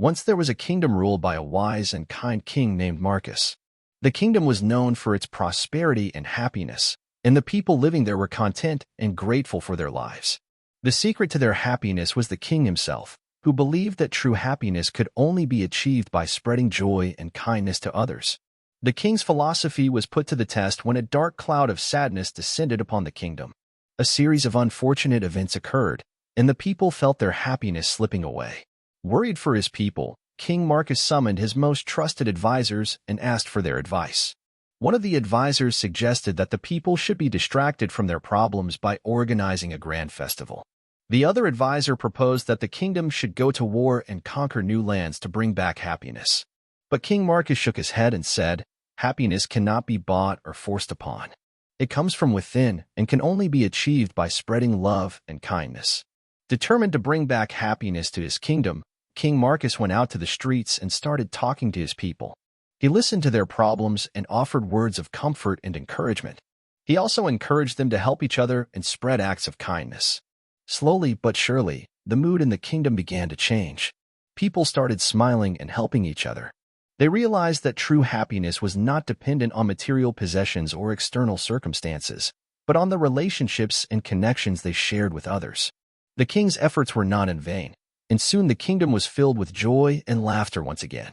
Once there was a kingdom ruled by a wise and kind king named Marcus. The kingdom was known for its prosperity and happiness, and the people living there were content and grateful for their lives. The secret to their happiness was the king himself, who believed that true happiness could only be achieved by spreading joy and kindness to others. The king's philosophy was put to the test when a dark cloud of sadness descended upon the kingdom. A series of unfortunate events occurred, and the people felt their happiness slipping away. Worried for his people, King Marcus summoned his most trusted advisors and asked for their advice. One of the advisors suggested that the people should be distracted from their problems by organizing a grand festival. The other advisor proposed that the kingdom should go to war and conquer new lands to bring back happiness. But King Marcus shook his head and said, "Happiness cannot be bought or forced upon. It comes from within and can only be achieved by spreading love and kindness." Determined to bring back happiness to his kingdom, King Marcus went out to the streets and started talking to his people. He listened to their problems and offered words of comfort and encouragement. He also encouraged them to help each other and spread acts of kindness. Slowly but surely, the mood in the kingdom began to change. People started smiling and helping each other. They realized that true happiness was not dependent on material possessions or external circumstances, but on the relationships and connections they shared with others. The king's efforts were not in vain, and soon the kingdom was filled with joy and laughter once again.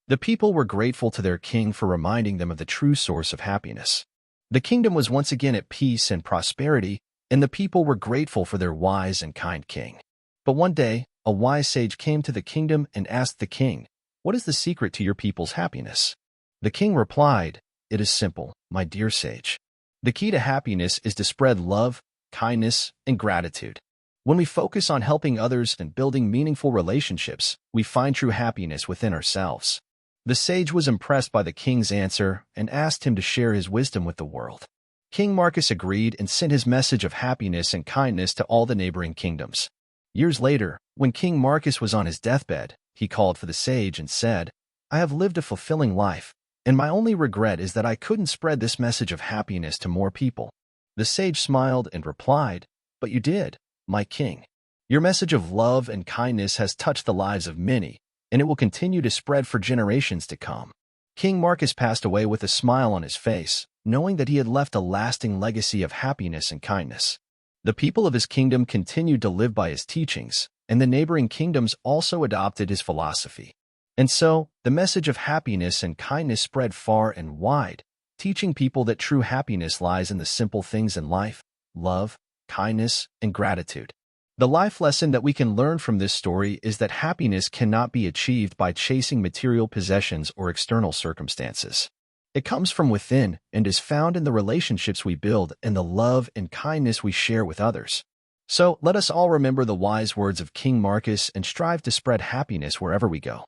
The people were grateful to their king for reminding them of the true source of happiness. The kingdom was once again at peace and prosperity, and the people were grateful for their wise and kind king. But one day, a wise sage came to the kingdom and asked the king, "What is the secret to your people's happiness?" The king replied, "It is simple, my dear sage. The key to happiness is to spread love, kindness, and gratitude. When we focus on helping others and building meaningful relationships, we find true happiness within ourselves." The sage was impressed by the king's answer and asked him to share his wisdom with the world. King Marcus agreed and sent his message of happiness and kindness to all the neighboring kingdoms. Years later, when King Marcus was on his deathbed, he called for the sage and said, "I have lived a fulfilling life, and my only regret is that I couldn't spread this message of happiness to more people." The sage smiled and replied, "But you did, my king. Your message of love and kindness has touched the lives of many, and it will continue to spread for generations to come." King Marcus passed away with a smile on his face, knowing that he had left a lasting legacy of happiness and kindness. The people of his kingdom continued to live by his teachings, and the neighboring kingdoms also adopted his philosophy. And so, the message of happiness and kindness spread far and wide, teaching people that true happiness lies in the simple things in life: love, kindness, and gratitude. The life lesson that we can learn from this story is that happiness cannot be achieved by chasing material possessions or external circumstances. It comes from within and is found in the relationships we build and the love and kindness we share with others. So let us all remember the wise words of King Marcus and strive to spread happiness wherever we go.